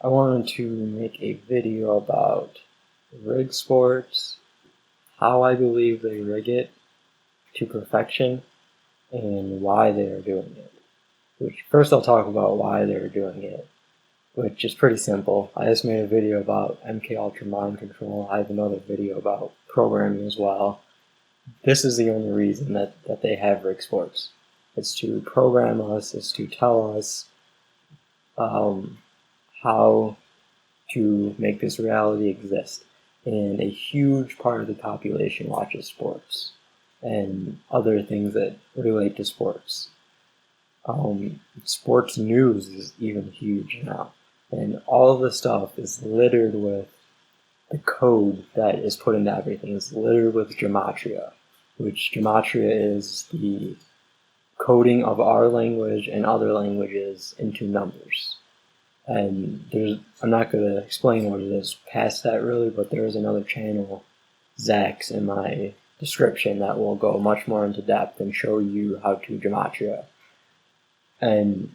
I wanted to make a video about rig sports, how I believe they rig it to perfection, and why they are doing it. Which first I'll talk about why they're doing it, which is pretty simple. I just made a video about MK Ultra mind control. I have another video about programming as well. This is the only reason that they have rig sports. It's to program us, it's to tell us how to make this reality exist. And a huge part of the population watches sports and other things that relate to sports. Sports news is even huge now. And all of the stuff is littered with the code that is put into everything. It's littered with Gematria, which Gematria is the coding of our language and other languages into numbers. And I'm not going to explain what it is past that really, but there is another channel, Zach's, in my description that will go much more into depth and show you how to Gematria. And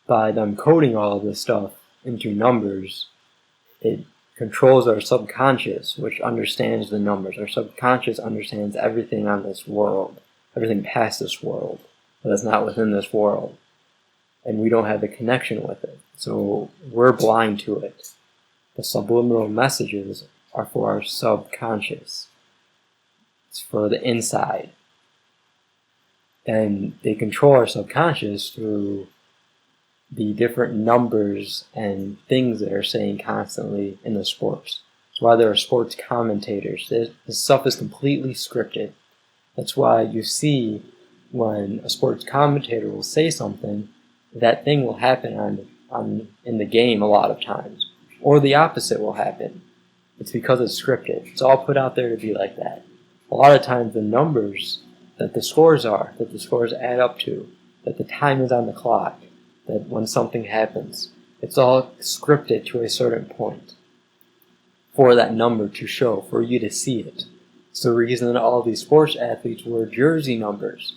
by them coding all of this stuff into numbers, it controls our subconscious, which understands the numbers. Our subconscious understands everything on this world, everything past this world, but that's not within this world. And we don't have the connection with it. So we're blind to it. The subliminal messages are for our subconscious. It's for the inside. And they control our subconscious through the different numbers and things that are saying constantly in the sports. That's why there are sports commentators. This stuff is completely scripted. That's why you see when a sports commentator will say something, that thing will happen in the game a lot of times. Or the opposite will happen. It's because it's scripted. It's all put out there to be like that. A lot of times the numbers that the scores add up to, that the time is on the clock, that when something happens, it's all scripted to a certain point for that number to show, for you to see it. It's the reason that all these sports athletes wear jersey numbers.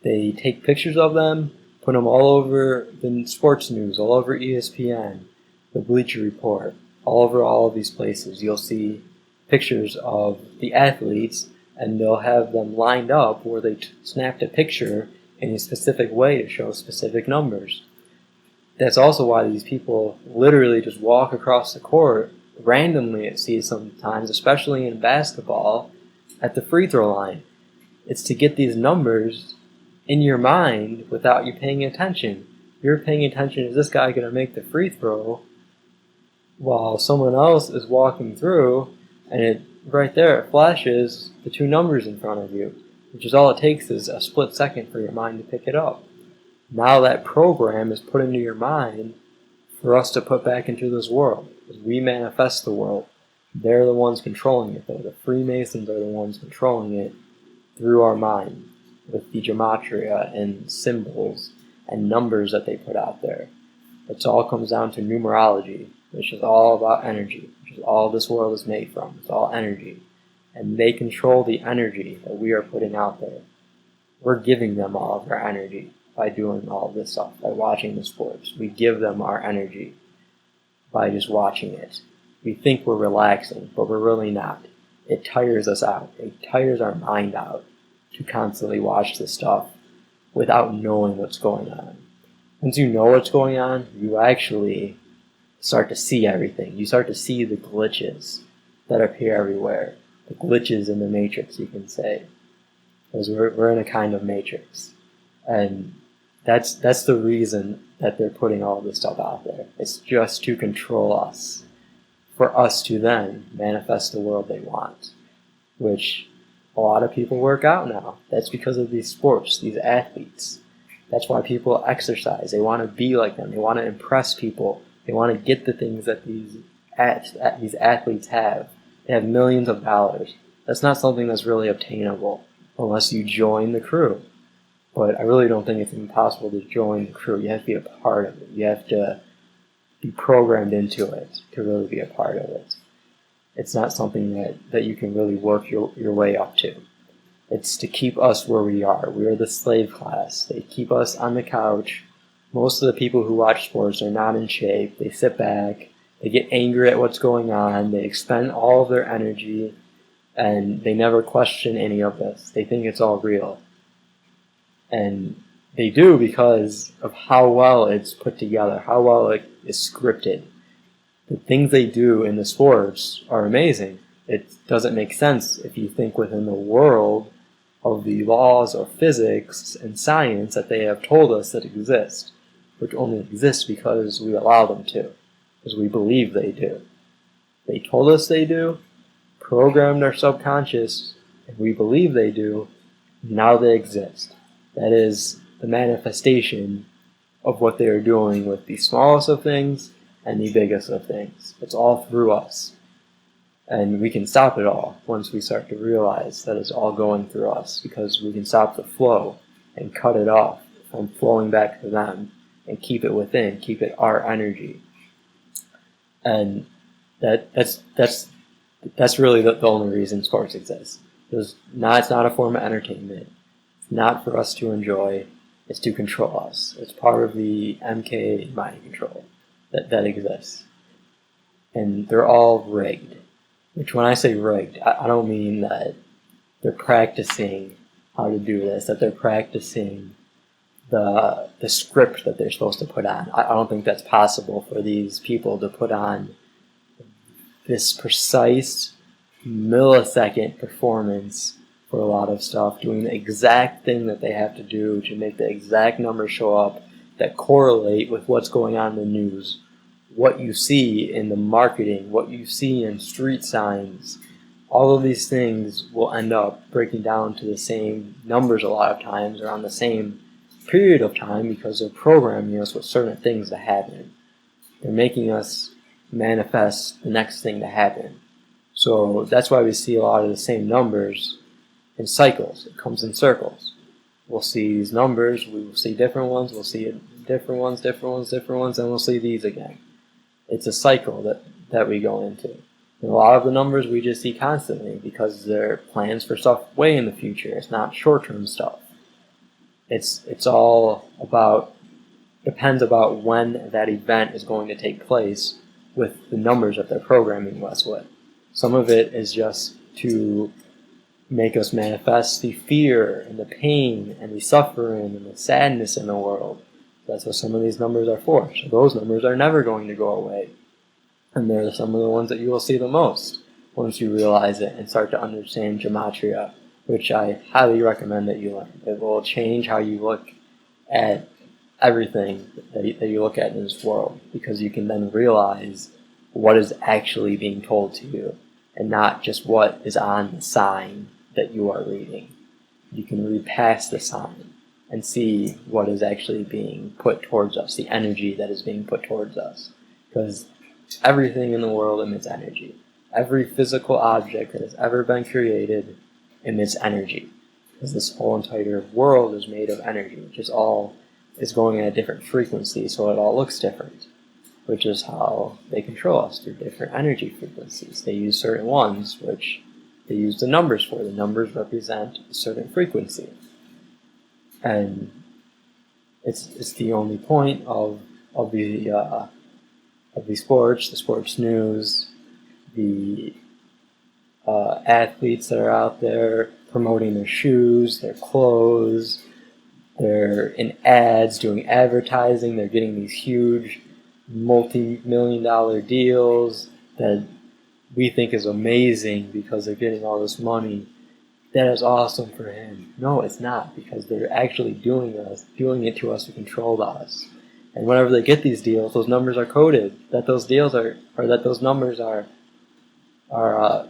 They take pictures of them, put them all over the sports news, all over ESPN, the Bleacher Report, all over all of these places. You'll see pictures of the athletes, and they'll have them lined up where they snapped a picture in a specific way to show specific numbers. That's also why these people literally just walk across the court randomly, it seems sometimes, especially in basketball, at the free throw line. It's to get these numbers in your mind without you paying attention. You're paying attention, is this guy going to make the free throw? While someone else is walking through, and right there it flashes the two numbers in front of you, which is all it takes is a split second for your mind to pick it up. Now that program is put into your mind for us to put back into this world. We manifest the world. They're the ones controlling it, though. The Freemasons are the ones controlling it through our mind, with the Gematria and symbols and numbers that they put out there. It all comes down to numerology, which is all about energy, which is all this world is made from. It's all energy. And they control the energy that we are putting out there. We're giving them all of our energy by doing all of this stuff, by watching the sports. We give them our energy by just watching it. We think we're relaxing, but we're really not. It tires us out. It tires our mind out to constantly watch this stuff without knowing what's going on. Once you know what's going on, you actually start to see everything. You start to see the glitches that appear everywhere. The glitches in the matrix, you can say. Because we're in a kind of matrix. And that's the reason that they're putting all this stuff out there. It's just to control us. For us to then manifest the world they want. Which a lot of people work out now. That's because of these sports, these athletes. That's why people exercise. They want to be like them. They want to impress people. They want to get the things that these athletes have. They have millions of dollars. That's not something that's really obtainable unless you join the crew. But I really don't think it's impossible to join the crew. You have to be a part of it. You have to be programmed into it to really be a part of it. It's not something that you can really work your way up to. It's to keep us where we are. We are the slave class. They keep us on the couch Most of the people who watch sports are not in shape. They sit back, they get angry at what's going on, they expend all of their energy, and they never question any of this. They think it's all real. And they do because of how well it's put together, how well it is scripted. The things they do in the sports are amazing. It doesn't make sense if you think within the world of the laws of physics and science that they have told us that exist, which only exist because we allow them to, because we believe they do. They told us they do, programmed our subconscious, and we believe they do, now they exist. That is the manifestation of what they are doing with the smallest of things and the biggest of things. It's all through us. And we can stop it all once we start to realize that it's all going through us, because we can stop the flow and cut it off from flowing back to them and keep it within, keep it our energy. And that's really the only reason sports exists. It's not a form of entertainment. It's not for us to enjoy. It's to control us. It's part of the MK mind control that exists. And they're all rigged. Which, when I say rigged, I don't mean that they're practicing how to do this, that they're practicing the script that they're supposed to put on. I don't think that's possible for these people to put on this precise millisecond performance for a lot of stuff, doing the exact thing that they have to do to make the exact numbers show up that correlate with what's going on in the news, what you see in the marketing, what you see in street signs. All of these things will end up breaking down to the same numbers a lot of times, or on the same period of time, because they're programming us with certain things to happen. They're making us manifest the next thing to happen. So that's why we see a lot of the same numbers in cycles. It comes in circles. We'll see these numbers, we will see different ones, we'll see different ones, and we'll see these again. It's a cycle that we go into. And a lot of the numbers we just see constantly because they're plans for stuff way in the future. It's not short-term stuff. It's all about, depends about when that event is going to take place with the numbers that they're programming us with. Some of it is just to make us manifest the fear and the pain and the suffering and the sadness in the world. That's what some of these numbers are for. So those numbers are never going to go away. And they're some of the ones that you will see the most once you realize it and start to understand Gematria, which I highly recommend that you learn. It will change how you look at everything that you look at in this world, because you can then realize what is actually being told to you and not just what is on the sign that you are reading. You can read past the sign and see what is actually being put towards us, the energy that is being put towards us. Because everything in the world emits energy. Every physical object that has ever been created emits energy. Because this whole entire world is made of energy, which is all is going at a different frequency, so it all looks different. Which is how they control us, through different energy frequencies. They use certain ones, which they use the numbers for. The numbers represent a certain frequency. And it's the only point of the sports, the sports news, the athletes that are out there promoting their shoes, their clothes. They're in ads, doing advertising. They're getting these huge multi-million-dollar deals that we think is amazing because they're getting all this money. That is awesome for him. No, it's not, because they're actually doing it to us to control us. And whenever they get these deals, those numbers are coded. That those deals are, or that those numbers are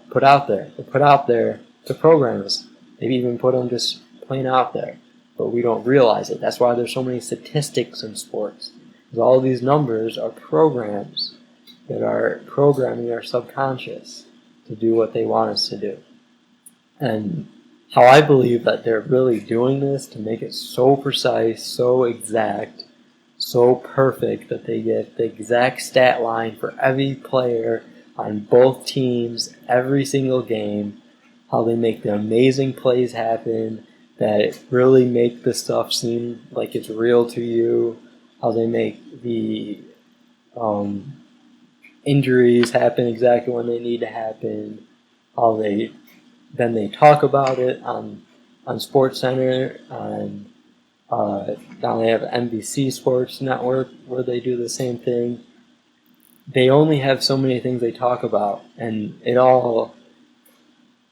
put out there. They're put out there to program us. They've even put them just plain out there, but we don't realize it. That's why there's so many statistics in sports. Because all of these numbers are programs that are programming our subconscious to do what they want us to do. And how I believe that they're really doing this to make it so precise, so exact, so perfect that they get the exact stat line for every player on both teams every single game, how they make the amazing plays happen, that really make the stuff seem like it's real to you, how they make the injuries happen exactly when they need to happen, how they talk about it on Sports Center, on now they have NBC Sports Network where they do the same thing. They only have so many things they talk about, and it's all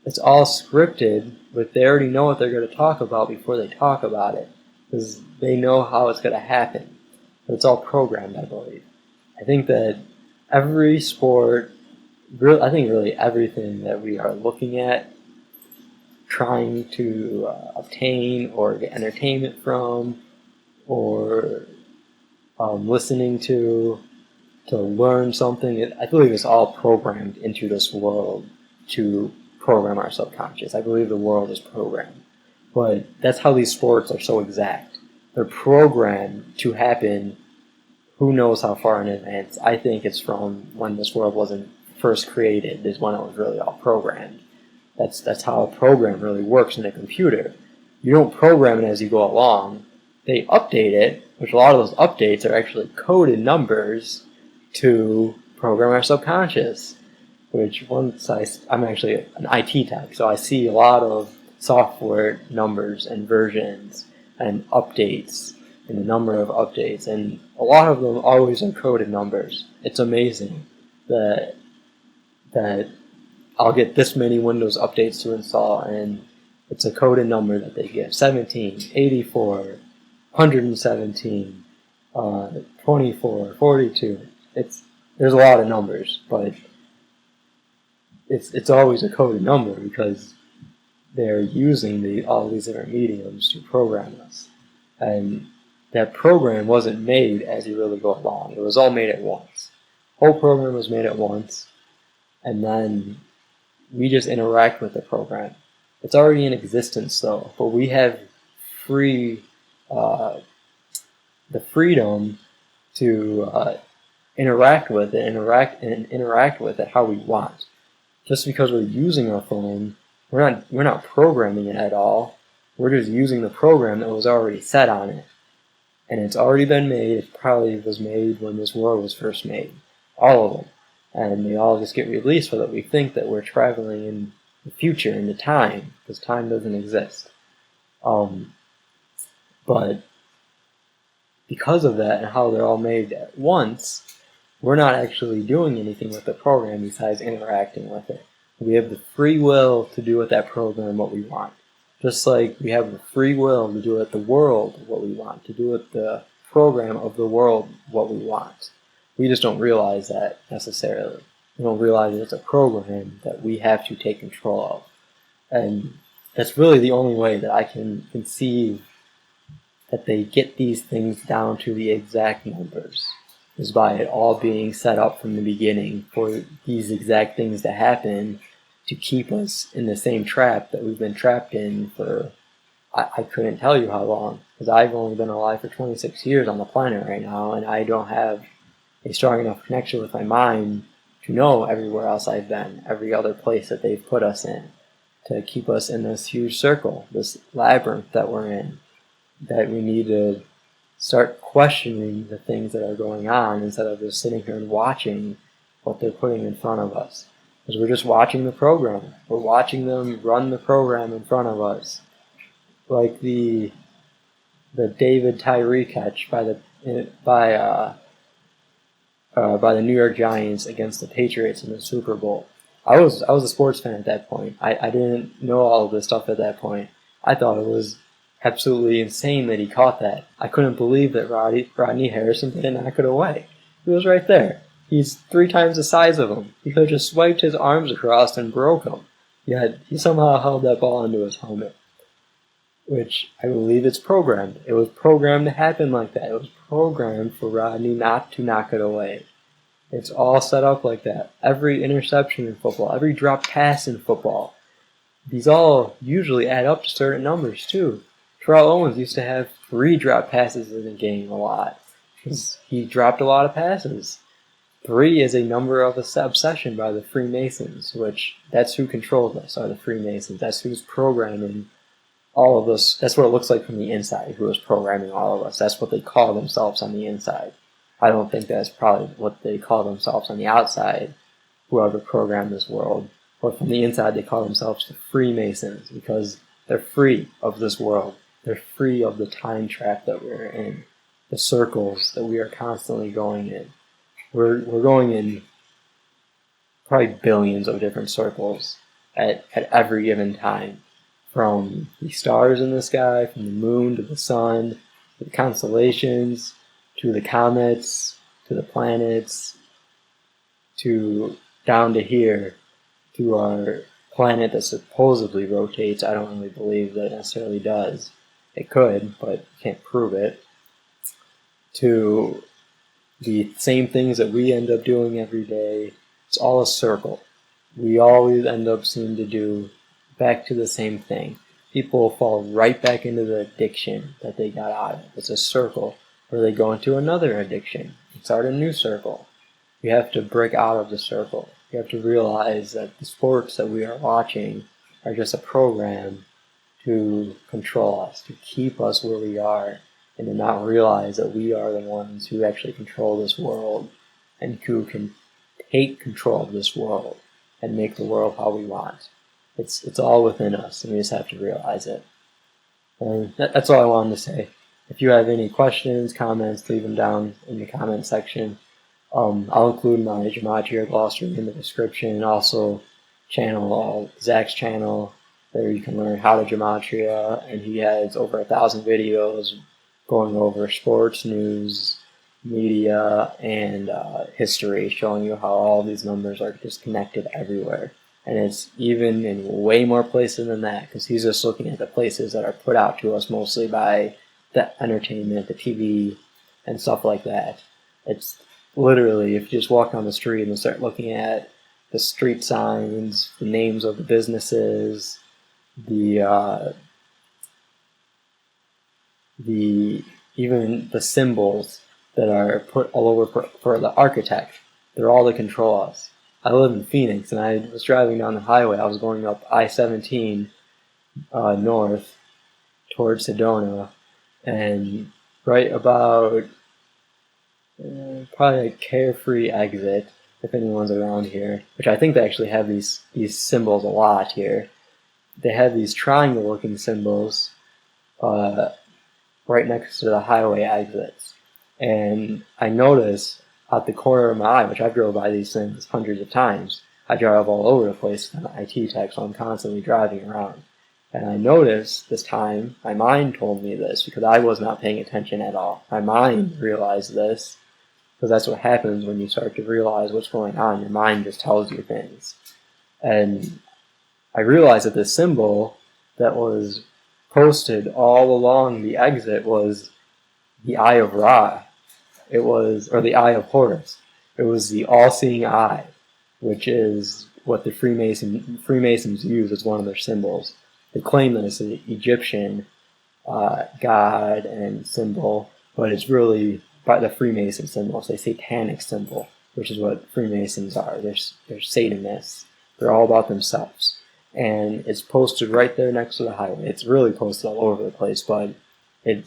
scripted, but they already know what they're going to talk about before they talk about it, because they know how it's going to happen. But it's all programmed, I believe. I think that every sport, I think really everything that we are looking at, trying to obtain or get entertainment from, or listening to learn something, I believe it's all programmed into this world to program our subconscious. I believe the world is programmed. But that's how these sports are so exact. They're programmed to happen who knows how far in advance. I think it's from when this world wasn't first created is when it was really all programmed. That's how a program really works in a computer. You don't program it as you go along. They update it, which a lot of those updates are actually coded numbers to program our subconscious. Which I'm actually an IT tech, so I see a lot of software numbers and versions and updates and the number of updates, and a lot of them always are coded numbers. It's amazing that I'll get this many Windows updates to install, and it's a coded number that they give: 17, 84, 117, 24, 42. There's a lot of numbers, but it's always a coded number because they're using all these different mediums to program us. And that program wasn't made as you really go along. It was all made at once. The whole program was made at once, and then we just interact with the program. It's already in existence though, but we have the freedom to interact with it, interact with it how we want. Just because we're using our phone, we're not programming it at all. We're just using the program that was already set on it. And it's already been made. It probably was made when this world was first made. All of them. And they all just get released so that we think that we're traveling in the future, into time, because time doesn't exist. But because of that and how they're all made at once, we're not actually doing anything with the program besides interacting with it. We have the free will to do with that program what we want. Just like we have the free will to do with the world what we want, to do with the program of the world what we want. We just don't realize that necessarily. We don't realize it's a program that we have to take control of. And that's really the only way that I can conceive that they get these things down to the exact numbers, is by it all being set up from the beginning for these exact things to happen to keep us in the same trap that we've been trapped in for, I couldn't tell you how long, because I've only been alive for 26 years on the planet right now, and I don't have a strong enough connection with my mind to know everywhere else I've been, every other place that they've put us in, to keep us in this huge circle, this labyrinth that we're in, that we need to start questioning the things that are going on instead of just sitting here and watching what they're putting in front of us. Because we're just watching the program. We're watching them run the program in front of us. Like the David Tyree catch by the New York Giants against the Patriots in the Super Bowl. I was a sports fan at that point. I didn't know all of this stuff at that point. I thought it was absolutely insane that he caught that. I couldn't believe that Rodney Harrison didn't knock it away. He was right there. He's 3 times the size of him. He could have just swiped his arms across and broke him. Yet he somehow held that ball into his helmet. Which I believe it's programmed. It was programmed to happen like that. It was programmed for Rodney not to knock it away. It's all set up like that. Every interception in football, every drop pass in football, these all usually add up to certain numbers too. Terrell Owens used to have 3 drop passes in a game a lot, because he dropped a lot of passes. 3 is a number of obsession by the Freemasons, which that's who controls us, are the Freemasons. That's who's programming all of us, that's what it looks like from the inside, who is programming all of us. That's what they call themselves on the inside. I don't think that's probably what they call themselves on the outside, whoever programmed this world. But from the inside, they call themselves the Freemasons because they're free of this world. They're free of the time trap that we're in, the circles that we are constantly going in. We're going in probably billions of different circles at every given time. From the stars in the sky, from the moon to the sun, to the constellations, to the comets, to the planets, to down to here, to our planet that supposedly rotates. I don't really believe that it necessarily does. It could, but can't prove it. To the same things that we end up doing every day. It's all a circle. We always end up seeming to do back to the same thing. People fall right back into the addiction that they got out of. It's a circle where they go into another addiction and start a new circle. You have to break out of the circle. You have to realize that the sports that we are watching are just a program to control us, to keep us where we are, and to not realize that we are the ones who actually control this world and who can take control of this world and make the world how we want. It's all within us, and we just have to realize it. And that's all I wanted to say. If you have any questions, comments, leave them down in the comment section. I'll include my Gematria glossary in the description. Also, Zach's channel. There you can learn how to Gematria, and he has over 1,000 videos going over sports, news, media, and history, showing you how all these numbers are just connected everywhere. And it's even in way more places than that, because he's just looking at the places that are put out to us mostly by the entertainment, the TV, and stuff like that. It's literally, if you just walk down the street and start looking at the street signs, the names of the businesses, even the symbols that are put all over for the architect, they're all to control us. I live in Phoenix, and I was driving down the highway. I was going up I-17 north towards Sedona, and right about probably a Carefree exit, if anyone's around here, which I think they actually have these symbols a lot here. They have these triangle-looking symbols right next to the highway exits. And I noticed at the corner of my eye, which I've drove by these things hundreds of times. I drive all over the place. I'm an IT tech, so I'm constantly driving around. And I noticed this time, my mind told me this because I was not paying attention at all. My mind realized this because that's what happens when you start to realize what's going on. Your mind just tells you things. And I realized that this symbol that was posted all along the exit was the Eye of Ra. Or the Eye of Horus. It was the all-seeing eye, which is what the Freemasons use as one of their symbols. They claim that it's an Egyptian god and symbol, but it's really by the Freemason symbol. It's a satanic symbol, which is what Freemasons are. They're Satanists. They're all about themselves. And it's posted right there next to the highway. It's really posted all over the place, but I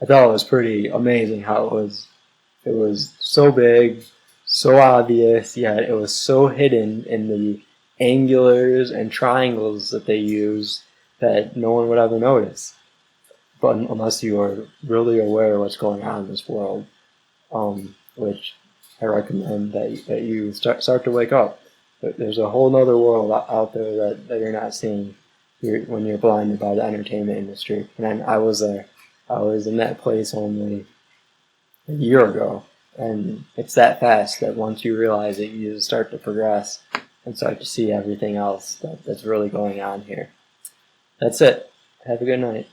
thought it was pretty amazing how it was so big, so obvious, yet it was so hidden in the angulars and triangles that they use that no one would ever notice. But unless you are really aware of what's going on in this world, which I recommend that you start to wake up. There's a whole other world out there that you're not seeing when you're blinded by the entertainment industry. And I was there. I was in that place only a year ago, and it's that fast that once you realize it, you just start to progress and start to see everything else that's really going on here. That's it. Have a good night.